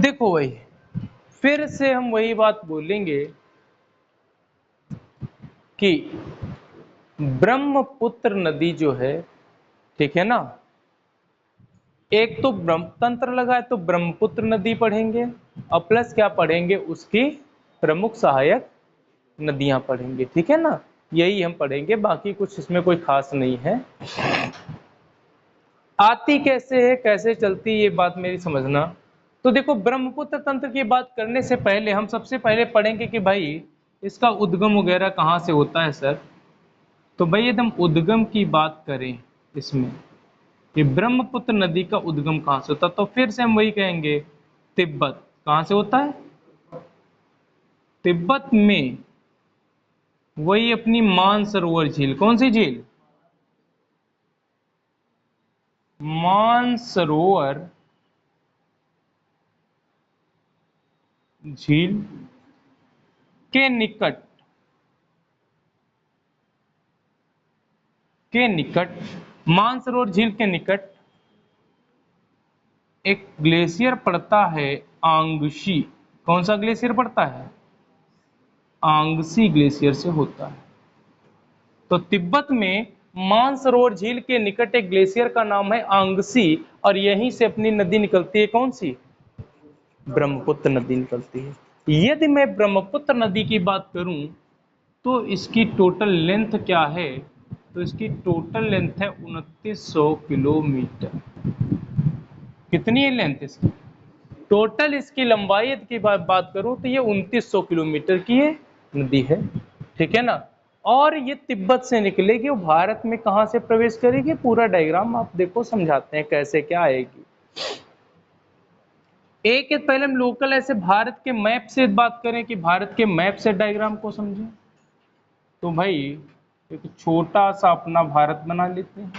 देखो भाई, फिर से हम वही बात बोलेंगे कि ब्रह्मपुत्र नदी जो है, ठीक है ना, एक तो ब्रह्मतंत्र लगा है तो ब्रह्मपुत्र नदी पढ़ेंगे और प्लस क्या पढ़ेंगे, उसकी प्रमुख सहायक नदियां पढ़ेंगे, ठीक है ना। यही हम पढ़ेंगे, बाकी कुछ इसमें कोई खास नहीं है। आती कैसे है, कैसे चलती, ये बात मेरी समझना। तो देखो, ब्रह्मपुत्र तंत्र की बात करने से पहले हम सबसे पहले पढ़ेंगे कि भाई इसका उद्गम वगैरह कहाँ से होता है सर। तो भाई एकदम उद्गम की बात करें इसमें, कि ब्रह्मपुत्र नदी का उद्गम कहाँ से होता है, तो फिर से हम वही कहेंगे, तिब्बत। कहाँ से होता है? तिब्बत में। वही अपनी मानसरोवर झील, कौन सी झील? मानसरोवर झील के निकट मानसरोवर झील के निकट एक ग्लेशियर पड़ता है, आंगशी। कौन सा ग्लेशियर पड़ता है? आंगसी ग्लेशियर से होता है। तो तिब्बत में मानसरोवर झील के निकट एक ग्लेशियर का नाम है आंगसी, और यहीं से अपनी नदी निकलती है, कौन सी? ब्रह्मपुत्र नदी निकलती है। यदि मैं ब्रह्मपुत्र नदी की बात करूं तो इसकी टोटल लेंथ क्या है? तो इसकी टोटल लेंथ है 2900 किलोमीटर। कितनी है लेंथ इसकी? टोटल इसकी लंबाई की बात करूं तो ये 2900 किलोमीटर की ये नदी है, ठीक है ना। और ये तिब्बत से निकलेगी और भारत में कहां से प्रवेश करेगी, पूरा डायग्राम आप देखो, समझाते हैं कैसे क्या आएगी। एक पहले हम लोकल ऐसे भारत के मैप से बात करें, कि भारत के मैप से डायग्राम को समझें। तो भाई एक छोटा सा अपना भारत बना लेते हैं।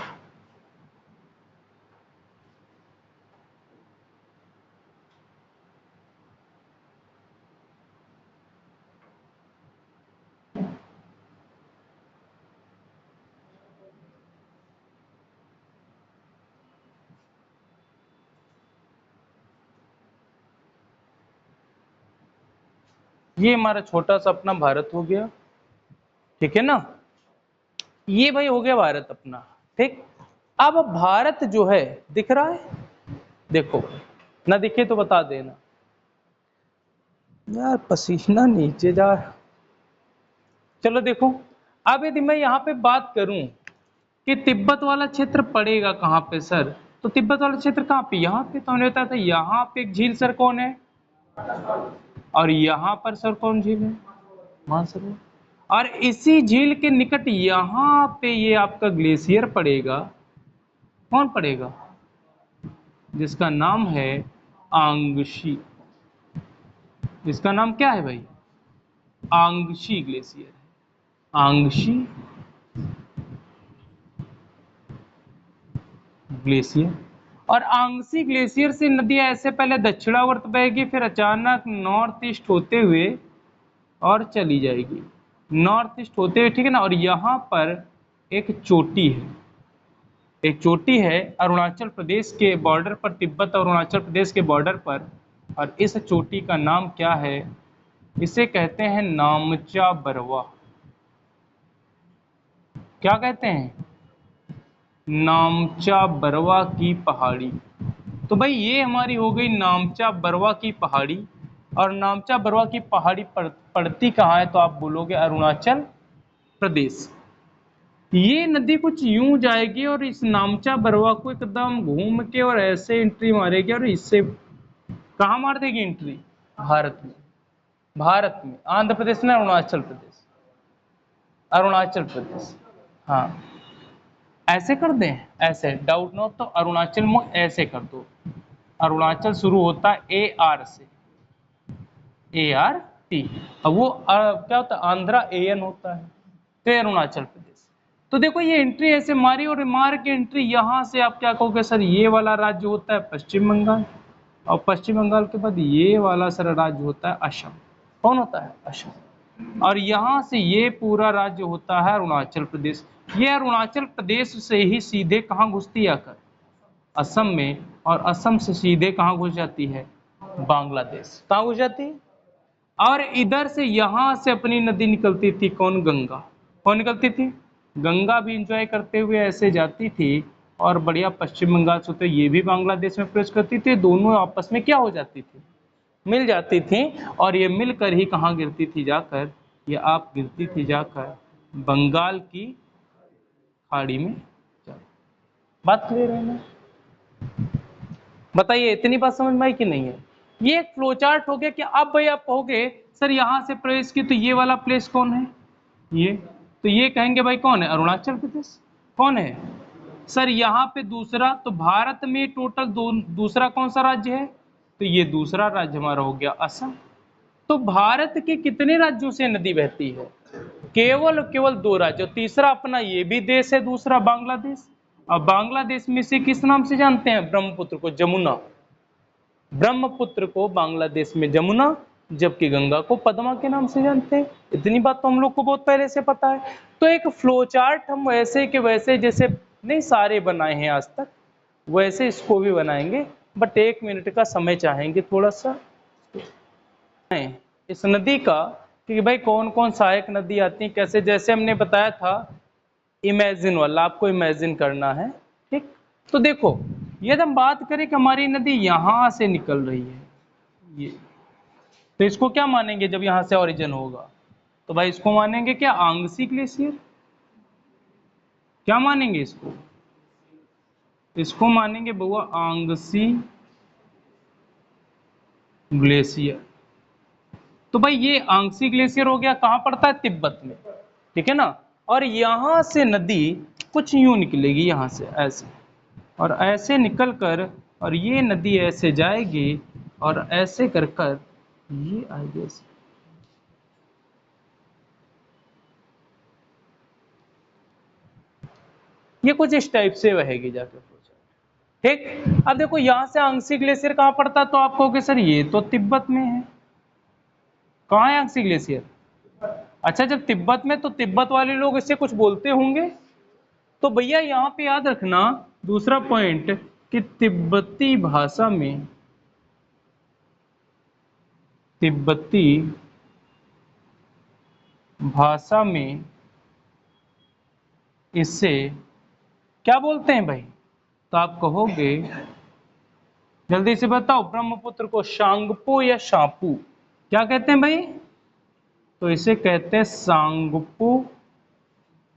ये हमारा छोटा सा अपना भारत हो गया, ठीक है ना। ये भाई हो गया भारत अपना, ठीक। अब भारत जो है, दिख रहा है? देखो, ना दिखे तो बता देना यार, पसीना नीचे जा। चलो देखो, अब यदि मैं यहाँ पे बात करूं कि तिब्बत वाला क्षेत्र पड़ेगा कहाँ पे सर, तो तिब्बत वाला क्षेत्र कहाँ पे? यहाँ पे। तो हमने बताया था यहाँ पे एक झील सर कौन है, और यहाँ पर सर कौन झील है? मानसरोवर। और इसी झील के निकट यहाँ पे ये आपका ग्लेशियर पड़ेगा। कौन पड़ेगा? जिसका नाम है आंगशी। इसका नाम क्या है भाई? आंगशी ग्लेशियर है। आंगशी ग्लेशियर। और आंगसी ग्लेशियर से नदी ऐसे पहले दक्षिणावर्त बहेगी, फिर अचानक नॉर्थ ईस्ट होते हुए और चली जाएगी, नॉर्थ ईस्ट होते हुए, ठीक है ना। और यहाँ पर एक चोटी है, एक चोटी है अरुणाचल प्रदेश के बॉर्डर पर, तिब्बत और अरुणाचल प्रदेश के बॉर्डर पर। और इस चोटी का नाम क्या है? इसे कहते हैं नामचा बरवा। क्या कहते हैं? नामचा बरवा की पहाड़ी। तो भाई ये हमारी हो गई नामचा बरवा की पहाड़ी। और नामचा बरवा की पहाड़ी पड़ती कहाँ है? तो आप बोलोगे अरुणाचल प्रदेश। ये नदी कुछ यूं जाएगी और इस नामचा बरवा को एकदम घूम के और ऐसे एंट्री मारेगी, और इससे कहाँ मार देगी एंट्री? भारत में। भारत में, आंध्र प्रदेश में, अरुणाचल प्रदेश, अरुणाचल प्रदेश। हाँ, ऐसे कर दें, ऐसे डाउट नो तो अरुणाचल में ऐसे कर दो। अरुणाचल शुरू होता है AR से, ART। अब वो क्या होता है? आंध्रा AN होता है, तो अरुणाचल प्रदेश। तो देखो ये एंट्री ऐसे मारी, और मार के एंट्री यहाँ से आप क्या कहोगे सर? ये वाला राज्य होता है पश्चिम बंगाल, और पश्चिम बंगाल के बाद ये वाला सर राज्य होता है असम। कौन होता है? असम। और यहाँ से ये पूरा राज्य होता है अरुणाचल प्रदेश। ये अरुणाचल प्रदेश से ही सीधे कहाँ घुसती है आकर? असम में। और असम से सीधे कहाँ घुस जाती है? बांग्लादेश। कहाँ घुस जाती है? और इधर से यहां से अपनी नदी निकलती थी, कौन? गंगा। कौन निकलती थी? गंगा भी इंजॉय करते हुए ऐसे जाती थी और बढ़िया पश्चिम बंगाल से होते ये भी बांग्लादेश में प्रवेश करती थी। दोनों आपस में क्या हो जाती थी? मिल जाती थी। और ये मिलकर ही कहाँ गिरती थी जाकर? ये आप गिरती थी जाकर बंगाल की खाड़ी में। बात क्लियर है ना? बताइए, इतनी बात समझ में आई कि नहीं है? ये एक फ्लो चार्ट हो गया कि अब भाई आप कहोगे सर यहां से प्रवेश की तो ये वाला प्लेस कौन है? ये तो ये कहेंगे भाई कौन है? अरुणाचल प्रदेश। कौन है सर? यहाँ पे दूसरा, तो भारत में टोटल दूसरा कौन सा राज्य है? तो ये दूसरा राज्य हमारा हो गया असम। तो भारत के कितने राज्यों से नदी बहती है? केवल केवल 2 राज्य। तीसरा अपना ये भी देश है, दूसरा बांग्लादेश। अब बांग्लादेश में से किस नाम से जानते हैं? ब्रह्मपुत्र को, जमुना। ब्रह्मपुत्र को बांग्लादेश में जमुना, जबकि गंगा को पद्मा के नाम से जानते हैं। इतनी बात तो हम लोग को बहुत पहले से पता है। तो एक फ्लो चार्ट हम वैसे के वैसे जैसे नहीं सारे बनाए हैं आज तक, वैसे इसको भी बनाएंगे, बट 1 मिनट का समय चाहेंगे थोड़ा सा इस नदी का, कि भाई कौन कौन सहायक नदी आती है कैसे। जैसे हमने बताया था इमेजिन वाला, आपको इमेजिन करना है, ठीक? तो देखो यदि हम बात करें कि हमारी नदी यहां से निकल रही है, ये, तो इसको क्या मानेंगे जब यहां से ओरिजिन होगा? तो भाई इसको मानेंगे क्या? आंगसी ग्लेशियर। क्या मानेंगे इसको? इसको मानेंगे बउआ आंगसी ग्लेशियर। तो भाई ये आंगसी ग्लेशियर हो गया, कहां पड़ता है? तिब्बत में, ठीक है ना? और यहां से नदी कुछ यूं निकलेगी यहां से ऐसे, और ऐसे निकल कर, और ये नदी ऐसे जाएगी और ऐसे कर कर ये आएगी ऐसे। ये कुछ इस टाइप से बहेगी जाकर, ठीक? अब देखो यहां से आंगसी ग्लेशियर कहां पड़ता है? तो आप कहोगे सर ये तो तिब्बत में है। कहां है आंगसी ग्लेशियर? अच्छा, जब तिब्बत में, तो तिब्बत वाले लोग इससे कुछ बोलते होंगे। तो भैया यहाँ पे याद रखना दूसरा पॉइंट, कि तिब्बती भाषा में, तिब्बती भाषा में इससे क्या बोलते हैं भाई? तो आप कहोगे, जल्दी से बताओ, ब्रह्मपुत्र को शांगपो या शापू, क्या कहते हैं भाई? तो इसे कहते हैं सांगपो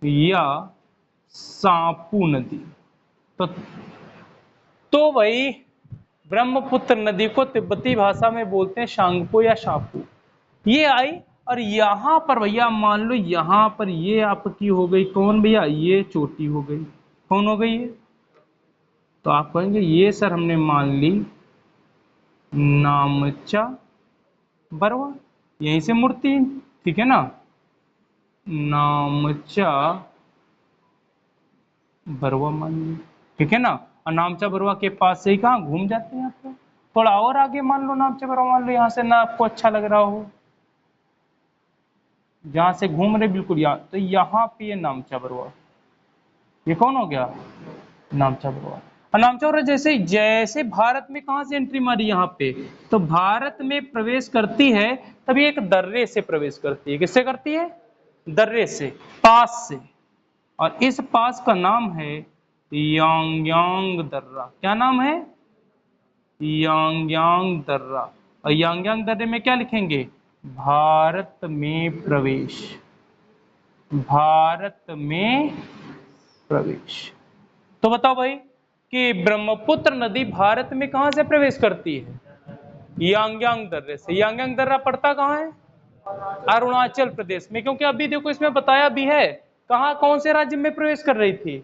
या सापू नदी। तो भाई ब्रह्मपुत्र नदी को तिब्बती भाषा में बोलते हैं शांगपो या शापू। ये आई, और यहां पर भैया मान लो यहां पर ये आपकी हो गई कौन भैया? ये चोटी हो गई। कौन हो गई ये? तो आप कहेंगे ये सर हमने मान ली नामचा बरवा, यहीं से मूर्ति, ठीक है ना? नामचा बरवा मान ली, ठीक है ना? और नामचा बरवा के पास से ही कहाँ घूम जाते हैं आप? थोड़ा और आगे मान लो नामचा बरवा, मान लो यहाँ से ना आपको अच्छा लग रहा हो, जहां से घूम रहे बिल्कुल यहाँ, तो यहाँ पे ये नामचा बरवा, ये कौन हो गया? नामचा बरवा। और नामचा बरवा जैसे जैसे भारत में कहां से एंट्री मारी? यहाँ पे। तो भारत में प्रवेश करती है तभी एक दर्रे से प्रवेश करती है। किससे करती है? दर्रे से, पास से। और इस पास का नाम है यांग्यांग दर्रा। क्या नाम है? यांग्यांग दर्रा। और यांग्यांग दर्रे में क्या लिखेंगे? भारत में प्रवेश, भारत में प्रवेश। तो बताओ भाई कि ब्रह्मपुत्र नदी भारत में कहां से प्रवेश करती है? यांग्यांग दर्रे से। यांग्यांग दर्रा पड़ता कहां है? अरुणाचल प्रदेश में, क्योंकि अभी देखो इसमें बताया भी है कहां, कौन से राज्य में प्रवेश कर रही थी?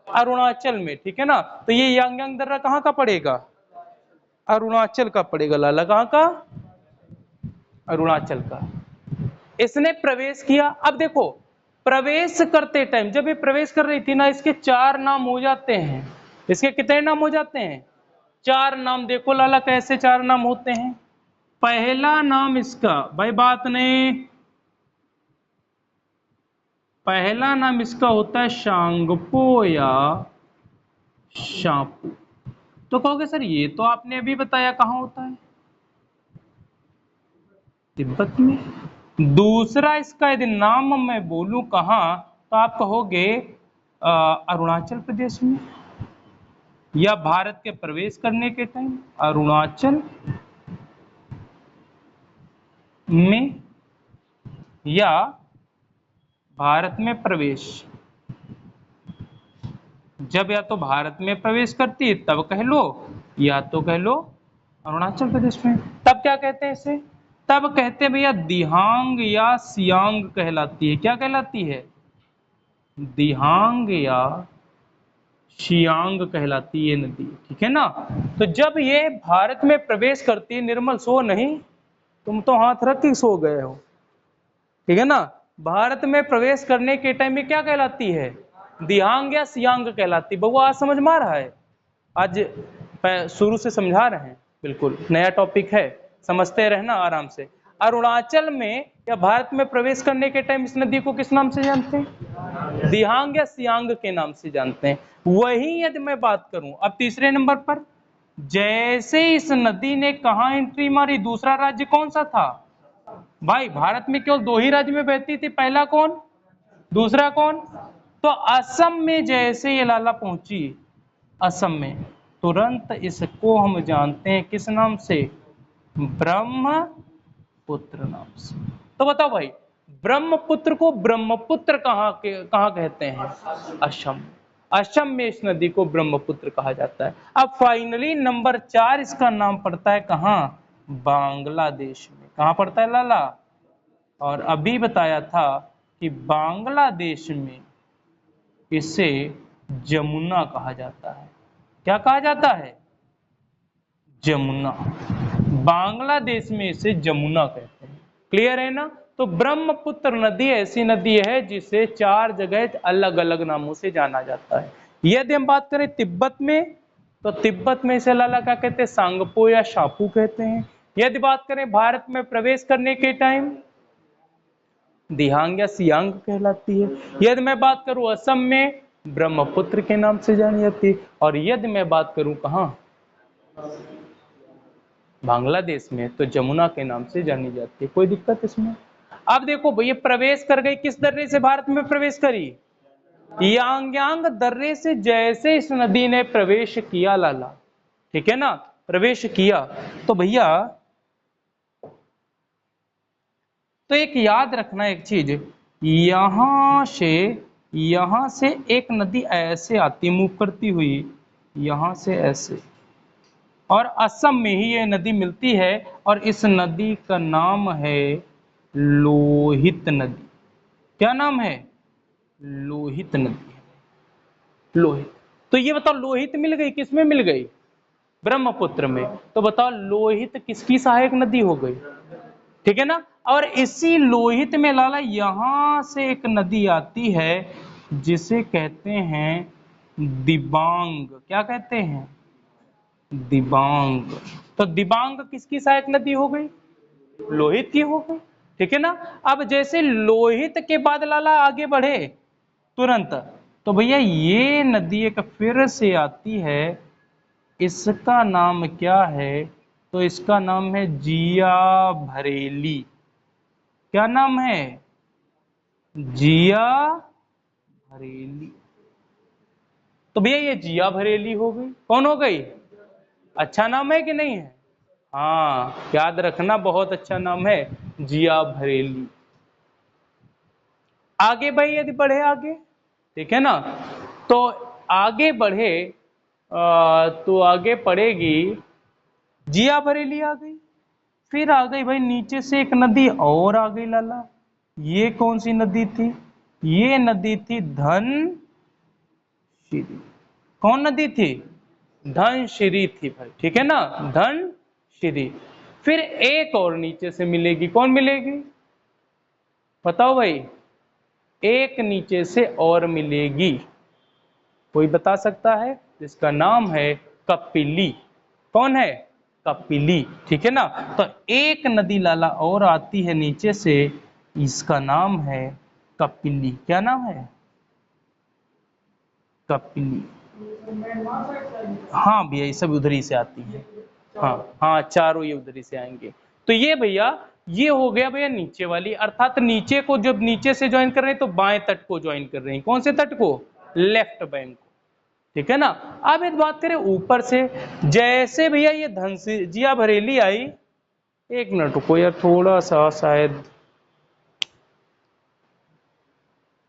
अरुणाचल में, ठीक है ना? तो ये यांग्यांग दर्रा कहां का पड़ेगा? अरुणाचल का पड़ेगा। लाला कहां का? अरुणाचल का। इसने प्रवेश किया। अब देखो प्रवेश करते टाइम, जब ये प्रवेश कर रही थी ना, इसके 4 नाम हो जाते हैं। इसके कितने नाम हो जाते हैं? 4 नाम। देखो लाला कैसे 4 नाम होते हैं। पहला नाम इसका भाई बात नहीं, पहला नाम इसका होता है शांगपो या शापू। तो कहोगे सर ये तो आपने अभी बताया कहां होता है? तिब्बत में। दूसरा इसका यदि नाम मैं बोलूं कहाँ, तो आप कहोगे अरुणाचल प्रदेश में, या भारत के प्रवेश करने के टाइम अरुणाचल में, या भारत में प्रवेश, जब या तो भारत में प्रवेश करती है तब कह लो, या तो कह लो अरुणाचल प्रदेश में। तब क्या कहते हैं इसे, तब कहते हैं भैया दिहांग या सियांग कहलाती है। क्या कहलाती है, दिहांग या शियांग कहलाती है नदी, ठीक है ना। तो जब ये भारत में प्रवेश करती है, निर्मल सो नहीं, तुम तो हाथ रख के सो गए हो, ठीक है ना। भारत में प्रवेश करने के टाइम में क्या कहलाती है, दिहांग या सियांग कहलाती। बउआ आज समझ में आ रहा है, आज शुरू से समझा रहे हैं, बिल्कुल नया टॉपिक है, समझते रहना आराम से। अरुणाचल में या भारत में प्रवेश करने के टाइम इस नदी को किस नाम से जानते हैं, दिहांग या सियांग के नाम से जानते हैं। वही यदि मैं बात करूं अब तीसरे नंबर पर, जैसे इस नदी ने कहा एंट्री मारी, दूसरा राज्य कौन सा था भाई, भारत में केवल दो ही राज्य में बहती थी, पहला कौन, दूसरा कौन, तो असम में जैसे ये लाला पहुंची असम में, तुरंत इसको हम जानते हैं किस नाम से, ब्रह्मपुत्र नाम से। तो बताओ भाई, ब्रह्मपुत्र को ब्रह्मपुत्र कहाँ कहते हैं, असम। असम में इस नदी को ब्रह्मपुत्र कहा जाता है। अब फाइनली नंबर 4 इसका नाम पड़ता है कहाँ, बांग्लादेश में। कहाँ पड़ता है लाला, और अभी बताया था कि बांग्लादेश में इसे जमुना कहा जाता है। क्या कहा जाता है, जमुना। बांग्लादेश में इसे जमुना कहते हैं। क्लियर है ना। तो ब्रह्मपुत्र नदी ऐसी नदी है जिसे 4 जगह अलग अलग नामों से जाना जाता है। यदि हम बात करें तिब्बत में, तो तिब्बत में इसे लाला क्या कहते हैं, सांगपो या शापू कहते हैं। यदि बात करें भारत में प्रवेश करने के टाइम, दिहांग या सियांग कहलाती है। यदि मैं बात करूं असम में, ब्रह्मपुत्र के नाम से जानी जाती है। और यदि मैं बात करूं कहां, बांग्लादेश में, तो जमुना के नाम से जानी जाती है। कोई दिक्कत इसमें। अब देखो भैया प्रवेश कर गई, किस दर्रे से भारत में प्रवेश करी, यांग दर्रे से। जैसे इस नदी ने प्रवेश किया लाला, ठीक है ना, प्रवेश किया, तो भैया तो एक याद रखना एक चीज, यहां से एक नदी ऐसे आती, मूव करती हुई यहां से ऐसे, और असम में ही ये नदी मिलती है, और इस नदी का नाम है लोहित नदी। क्या नाम है, लोहित नदी, लोहित। तो ये बताओ लोहित मिल गई, किसमें मिल गई, ब्रह्मपुत्र में। तो बताओ लोहित किसकी सहायक नदी हो गई, ठीक है ना। और इसी लोहित में लाला यहां से एक नदी आती है जिसे कहते हैं दिबांग। क्या कहते हैं, दिबांग। तो दिबांग किसकी सहायक नदी हो गई, लोहित की हो गई, ठीक है ना। अब जैसे लोहित के बाद लाला आगे बढ़े तुरंत, तो भैया ये नदी एक फिर से आती है, इसका नाम क्या है, तो इसका नाम है जिया भरेली। क्या नाम है, जिया भरेली। तो भैया ये जिया भरेली हो गई, कौन हो गई, अच्छा नाम है कि नहीं है, हाँ याद रखना, बहुत अच्छा नाम है, जिया भरेली। आगे भाई यदि बढ़े आगे, ठीक है ना, तो आगे बढ़े तो आगे पड़ेगी, जिया भरेली आ गई। फिर आ गई भाई नीचे से एक नदी और आ गई लाला, ये कौन सी नदी थी, ये नदी थी धनशिरी। कौन नदी थी, धनशिरी थी भाई, ठीक है ना, धनशिरी। फिर एक और नीचे से मिलेगी, कौन मिलेगी, बताओ भाई, एक नीचे से और मिलेगी, कोई बता सकता है, जिसका नाम है कपिली। कौन है, कपिली, ठीक है ना। तो एक नदी लाला और आती है नीचे से, इसका नाम है कपिली। क्या नाम है, कपिली। हाँ भैया ये सब उधरी से आती है, हाँ हाँ चारों ये उधरी से आएंगे। तो ये भैया ये हो गया भैया नीचे वाली, अर्थात नीचे को जब नीचे से ज्वाइन कर रहे हैं तो बाएं तट को ज्वाइन कर रहे हैं। कौन से तट को? लेफ्ट बैंक को, ठीक है ना। अब एक बात करें ऊपर से, जैसे भैया ये धनसिया बरेली आई, एक मिनट रुको यार थोड़ा सा शायद,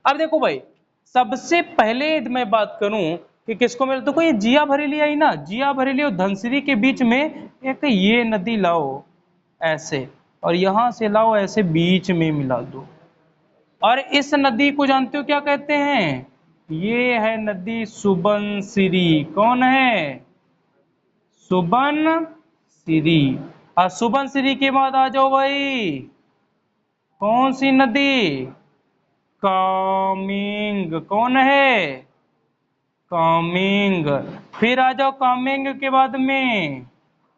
अब देखो भाई सबसे पहले मैं बात करूं कि किसको मिला, देखो ये जिया बरेली आई ना, जिया बरेली और धनसिरी के बीच में एक ये नदी लाओ ऐसे, और यहां से लाओ ऐसे बीच में मिला दो, और इस नदी को जानते हो क्या कहते हैं? ये है नदी सुबनसिरी। कौन है? सुबनसिरी। और सुबनसिरी के बाद आ जाओ भाई, कौन सी नदी? कामेंग। कौन है? कामेंग। फिर आ जाओ कामेंग के बाद में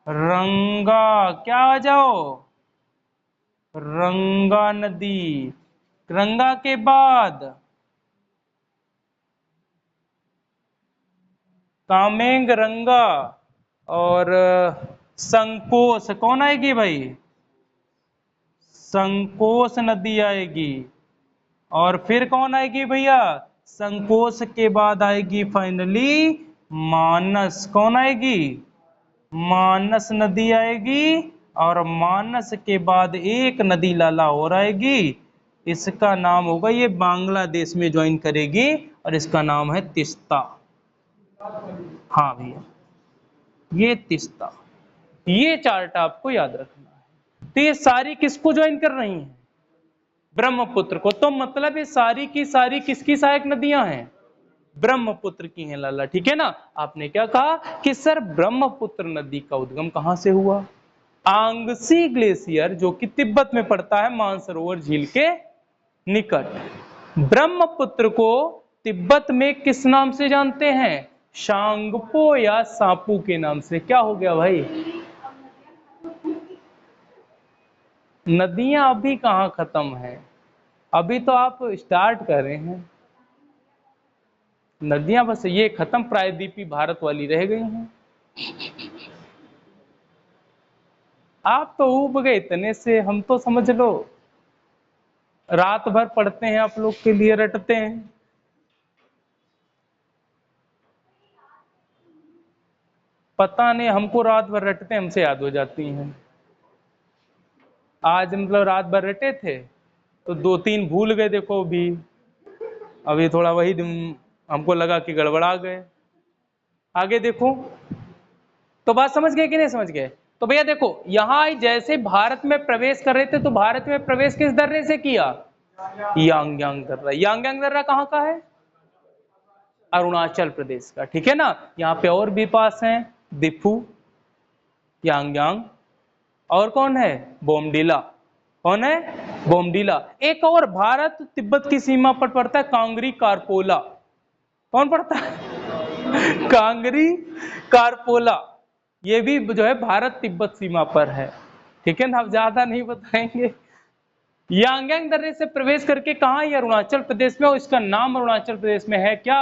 रंगा, क्या आ जाओ? रंगा नदी। रंगा के बाद कामेंग, रंगा और संकोस। कौन आएगी भाई? संकोस नदी आएगी। और फिर कौन आएगी भैया? संकोस के बाद आएगी फाइनली मानस। कौन आएगी? मानस नदी आएगी। और मानस के बाद एक नदी लाला और आएगी, इसका नाम होगा, ये बांग्लादेश में ज्वाइन करेगी और इसका नाम है तिस्ता। हाँ भैया ये तिस्ता। ये चार्ट आपको याद रखना है। तो ये सारी किसको ज्वाइन कर रही हैं? ब्रह्मपुत्र को। तो मतलब ये सारी की सारी किसकी सहायक नदियां हैं? ब्रह्मपुत्र की हैं लाला, ठीक है ना। आपने क्या कहा कि सर ब्रह्मपुत्र नदी का उद्गम कहां से हुआ? आंगसी ग्लेशियर जो कि तिब्बत में पड़ता है, मानसरोवर झील के निकट। ब्रह्मपुत्र को तिब्बत में किस नाम से जानते हैं? शांगपो या सापू के नाम से। क्या हो गया भाई? नदियां अभी कहां खत्म है, अभी तो आप स्टार्ट कर रहे हैं। नदियां बस ये खत्म, प्रायद्वीपीय भारत वाली रह गई हैं। आप तो उब गए इतने से, हम तो समझ लो रात भर पढ़ते हैं आप लोग के लिए, रटते हैं। पता नहीं हमको रात भर रटते हमसे याद हो जाती हैं। आज मतलब रात भर रटे थे तो 2-3 भूल गए, देखो अभी थोड़ा वही हमको लगा कि गड़बड़ा गए। आगे देखो, तो बात समझ गए कि नहीं समझ गए? तो भैया देखो यहां जैसे भारत में प्रवेश कर रहे थे तो भारत में प्रवेश किस दर्रे से किया? यांग्यांग दर्रा। यांग्यांग दर्रा कहाँ का है? अरुणाचल प्रदेश का, ठीक है ना। यहाँ पे और भी पास हैं, दिफू, यांग्यांग, और कौन है? बोमडीला। कौन है? बोमडीला। एक और भारत तिब्बत की सीमा पर पड़ता है, कांगरी कारपोला। कौन पड़ता है? कांगरी कारपोला। ये भी जो है भारत तिब्बत सीमा पर है, ठीक है ना। अब ज्यादा नहीं बताएंगे। यांग्यांग दर्रे से प्रवेश करके कहा? ये अरुणाचल प्रदेश में, और इसका नाम अरुणाचल प्रदेश में है क्या?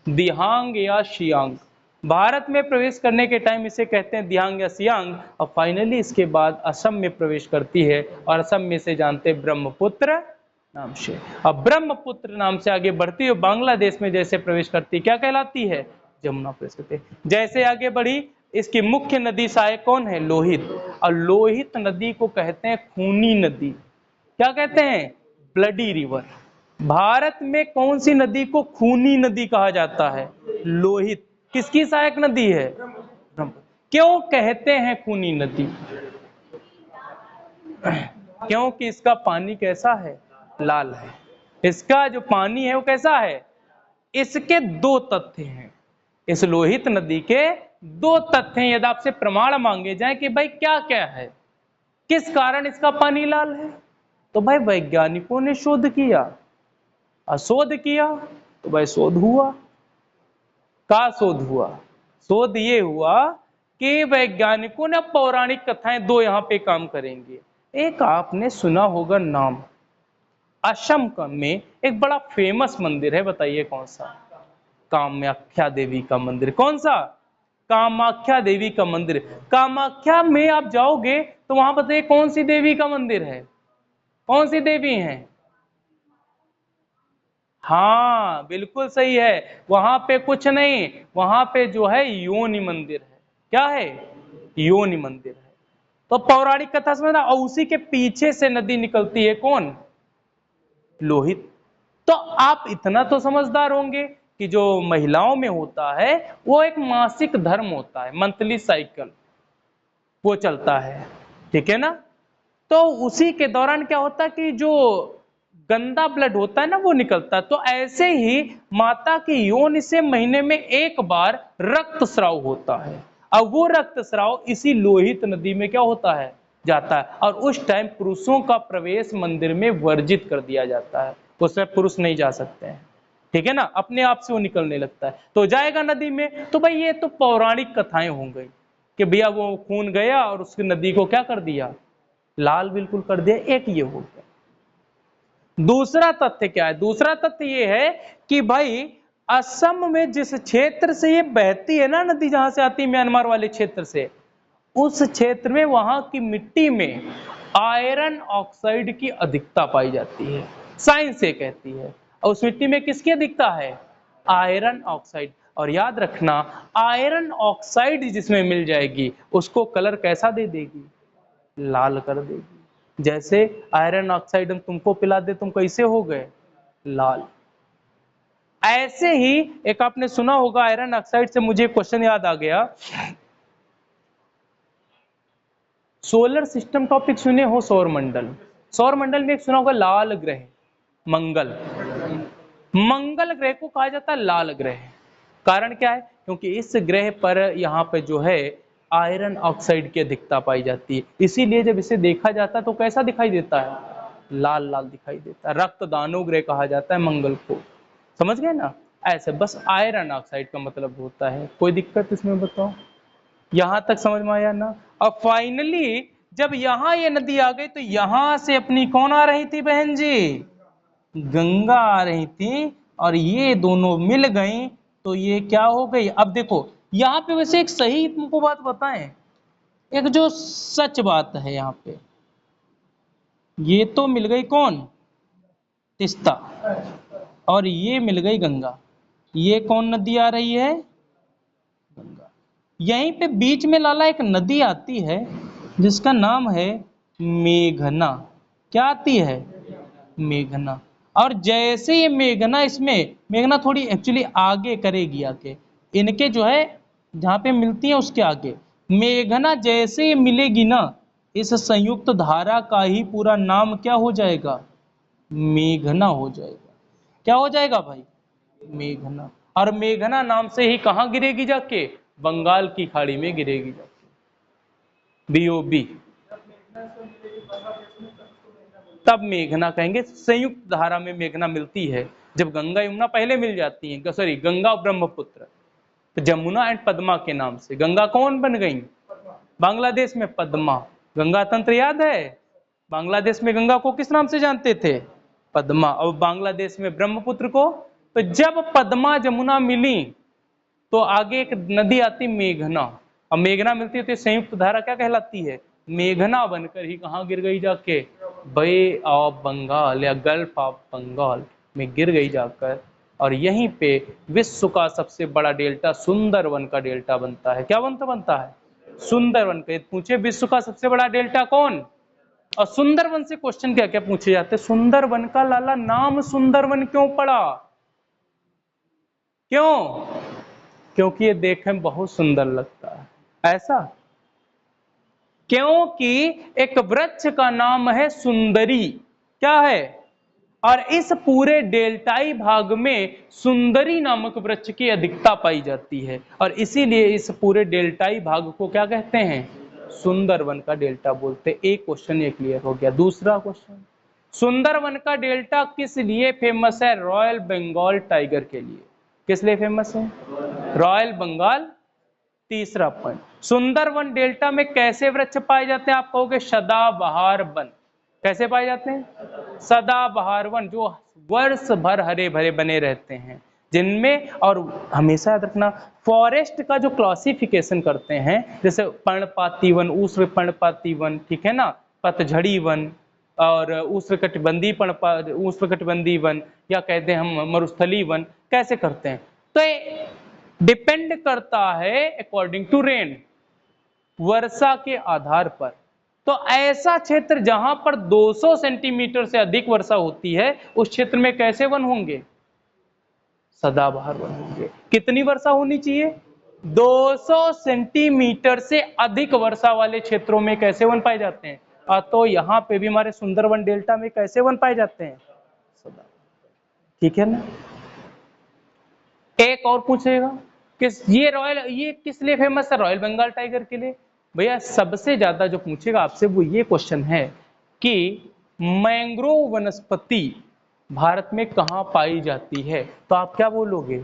दिहांग या शियांग। भारत में प्रवेश करने के टाइम इसे कहते हैं दिहांग या सियांग, और फाइनली इसके बाद असम में प्रवेश करती है, और असम में से जानते हैं ब्रह्मपुत्र नाम से। अब ब्रह्मपुत्र नाम से आगे बढ़ती है, बांग्लादेश में जैसे प्रवेश करती है क्या कहलाती है? जमुना प्रवेश करती है। जैसे आगे बढ़ी, इसकी मुख्य नदी सहायक कौन है? लोहित। और लोहित नदी को कहते हैं खूनी नदी। क्या कहते हैं? Bloody river. भारत में कौन सी नदी को खूनी नदी कहा जाता है? लोहित। किसकी सहायक नदी है? क्यों कहते हैं खूनी नदी? क्योंकि इसका पानी कैसा है? लाल है। इसका जो पानी है वो कैसा है? इसके 2 तथ्य हैं, इस लोहित नदी के 2 तथ्य हैं। यदि आपसे प्रमाण मांगे जाए कि भाई क्या क्या है, किस कारण इसका पानी लाल है, तो भाई वैज्ञानिकों ने शोध किया, शोध किया तो भाई शोध हुआ। का शोध हुआ? शोध ये हुआ कि वैज्ञानिकों ने पौराणिक कथाएं 2 यहाँ पे काम करेंगे। एक आपने सुना होगा नाम, असम में एक बड़ा फेमस मंदिर है, बताइए कौन सा? कामाख्या देवी का मंदिर। कौन सा? कामाख्या देवी का मंदिर। कामाख्या में आप जाओगे तो वहां बताइए कौन सी देवी का मंदिर है, कौन सी देवी है? हाँ बिल्कुल सही है, वहां पे कुछ नहीं, वहां पे जो है योनि मंदिर है। क्या है? योनि मंदिर है। तो पौराणिक कथा समझना, और उसी के पीछे से नदी निकलती है, कौन? लोहित। तो आप इतना तो समझदार होंगे कि जो महिलाओं में होता है वो एक मासिक धर्म होता है, मंथली साइकिल वो चलता है, ठीक है ना। तो उसी के दौरान क्या होता है कि जो गंदा ब्लड होता है ना वो निकलता है। तो ऐसे ही माता की योनि से महीने में एक बार रक्त स्राव होता है, और वो रक्त स्राव इसी लोहित नदी में क्या होता है, जाता है। और उस टाइम पुरुषों का प्रवेश मंदिर में वर्जित कर दिया जाता है, उसमें पुरुष नहीं जा सकते हैं, ठीक है ना, अपने आप से वो निकलने लगता है। तो जाएगा नदी में, तो भाई ये तो पौराणिक कथाएं हो गई कि भैया वो खून गया और उसकी नदी को क्या कर दिया, लाल बिल्कुल कर दिया। एक ये हो गया। दूसरा तथ्य क्या है? दूसरा तथ्य ये है कि भाई असम में जिस क्षेत्र से ये बहती है ना नदी, जहां से आती है म्यांमार वाले क्षेत्र से, उस क्षेत्र में वहां की मिट्टी में आयरन ऑक्साइड की अधिकता पाई जाती है, साइंस ये कहती है। और उस मिट्टी में किसकी अधिकता है? Iron oxide. और याद रखना, आयरन ऑक्साइड जिसमें मिल जाएगी उसको कलर कैसा दे देगी, लाल कर देगी। जैसे आयरन ऑक्साइड हम तुमको पिला दे, तुम कैसे हो गए, लाल। ऐसे ही एक आपने सुना होगा, आयरन ऑक्साइड से मुझे क्वेश्चन याद आ गया, सोलर सिस्टम टॉपिक सुने हो, सौर मंडल। सौर मंडल में एक सुना होगा लाल ग्रह, मंगल। मंगल ग्रह को कहा जाता है लाल ग्रह। कारण क्या है? क्योंकि इस ग्रह पर यहाँ पे जो है आयरन ऑक्साइड की अधिकता पाई जाती है, इसीलिए जब इसे देखा जाता है तो कैसा दिखाई देता है, लाल लाल दिखाई देता है। रक्तदानो ग्रह कहा जाता है मंगल को, समझ गए ना। ऐसे बस आयरन ऑक्साइड का मतलब होता है। कोई दिक्कत इसमें बताओ, यहां तक समझ में आया ना। और फाइनली जब यहाँ ये नदी आ गई तो यहां से अपनी कौन आ रही थी बहन जी, गंगा आ रही थी, और ये दोनों मिल गई तो ये क्या हो गई। अब देखो यहाँ पे वैसे एक सही तुमको बात बताएं, एक जो सच बात है यहाँ पे, ये तो मिल गई कौन, तिस्ता, और ये मिल गई गंगा। ये कौन नदी आ रही है, गंगा। यहीं पे बीच में लाला एक नदी आती है जिसका नाम है मेघना। क्या आती है, मेघना। और जैसे ये मेघना, इसमें मेघना थोड़ी एक्चुअली आगे करेगी आके, इनके जो है जहाँ पे मिलती है उसके आगे मेघना जैसे ये मिलेगी ना, इस संयुक्त धारा का ही पूरा नाम क्या हो जाएगा, मेघना हो जाएगा। क्या हो जाएगा भाई, मेघना। और मेघना नाम से ही कहाँ गिरेगी जाके, बंगाल की खाड़ी में गिरेगी जाके, बीओबी। तब मेघना कहेंगे, संयुक्त धारा में मेघना मिलती है जब गंगा यमुना पहले मिल जाती हैं, सॉरी गंगा और ब्रह्मपुत्र, तो जमुना एंड पद्मा के नाम से गंगा कौन बन गई, बांग्लादेश में पद्मा। गंगा तंत्र याद है, बांग्लादेश में गंगा को किस नाम से जानते थे, पद्मा, और बांग्लादेश में ब्रह्मपुत्र को। तो जब पद्मा जमुना मिली तो आगे एक नदी आती मेघना, और मेघना मिलती है तो संयुक्त धारा क्या कहलाती है, मेघना बनकर ही कहाँ गिर गई जाके, बे ऑफ बंगाल या गल्फ ऑफ बंगाल में गिर गई जाकर। और यहीं पे विश्व का सबसे बड़ा डेल्टा सुंदरवन का डेल्टा बनता है। क्या बनता है, सुंदरवन का। पूछे विश्व का सबसे बड़ा डेल्टा कौन, और सुंदरवन से क्वेश्चन क्या क्या पूछे जाते हैं। सुंदरवन का लाला नाम सुंदरवन क्यों पड़ा, क्यों, क्योंकि ये देखने में बहुत सुंदर लगता है। ऐसा क्योंकि एक वृक्ष का नाम है सुंदरी, क्या है, और इस पूरे डेल्टाई भाग में सुंदरी नामक वृक्ष की अधिकता पाई जाती है, और इसीलिए इस पूरे डेल्टाई भाग को क्या कहते हैं, सुंदरवन का डेल्टा बोलते हैं। एक क्वेश्चन ये क्लियर हो गया। दूसरा क्वेश्चन, सुंदरवन का डेल्टा किस लिए फेमस है, रॉयल बंगाल टाइगर के लिए। किस लिए फेमस है, रॉयल बंगाल। तीसरा पॉइंट, सुंदरवन डेल्टा में कैसे वृक्ष पाए जाते हैं, आप कहोगे सदाबहार वन। कैसे पाए जाते हैं, सदाबहार वन, जो वर्ष भर हरे भरे बने रहते हैं। जिनमें, और हमेशा याद रखना, फॉरेस्ट का जो क्लासिफिकेशन करते हैं, जैसे पर्णपाती वन, उष्ण पर्णपाती वन, ठीक है ना, पतझड़ी वन, और उष्णकटिबंधीय वन, या कहते हैं हम मरुस्थलीय वन, कैसे करते हैं? तो ये डिपेंड करता है अकॉर्डिंग टू रेन, वर्षा के आधार पर। तो ऐसा क्षेत्र जहां पर 200 सेंटीमीटर से अधिक वर्षा होती है, उस क्षेत्र में कैसे वन होंगे? सदाबहार वन होंगे। कितनी वर्षा होनी चाहिए? 200 सेंटीमीटर से अधिक वर्षा वाले क्षेत्रों में कैसे वन पाए जाते हैं? तो यहाँ पे भी हमारे सुंदरवन डेल्टा में कैसे वन पाए जाते हैं? सदाबहार। ठीक है ना। एक और पूछेगा, ये किस लिए फेमस है? रॉयल बंगाल टाइगर के लिए। भैया सबसे ज्यादा जो पूछेगा आपसे वो ये क्वेश्चन है कि मैंग्रोव वनस्पति भारत में कहाँ पाई जाती है? तो आप क्या बोलोगे?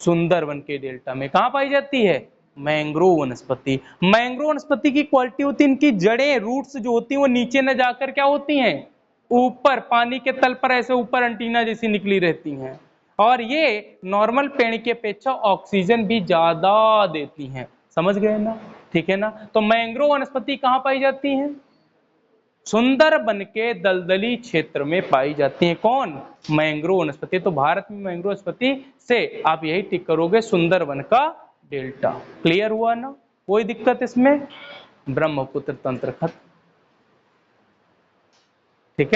सुंदरवन के डेल्टा में। कहाँ पाई जाती है? मैंग्रोव वनस्पति। मैंग्रोव वनस्पति की क्वालिटी होती है, इनकी जड़ें, रूट्स जो होती हैं वो नीचे न जाकर क्या होती हैं? ऊपर, पानी के तल पर ऐसे ऊपर एंटीना जैसी निकली रहती हैं, और ये नॉर्मल पेड़ की अपेक्षा ऑक्सीजन भी ज्यादा देती हैं। समझ गए ना? ठीक है ना। तो मैंग्रोव वनस्पति कहाँ पाई जाती है? सुंदरबन के दलदली क्षेत्र में पाई जाती है। कौन? मैंग्रोव वनस्पति। तो भारत में मैंग्रोव वनस्पति से आप यही टिक करोगे, सुंदरबन का डेल्टा। क्लियर हुआ ना? कोई दिक्कत इसमें? ब्रह्मपुत्र तंत्र खत्म। ठीक है।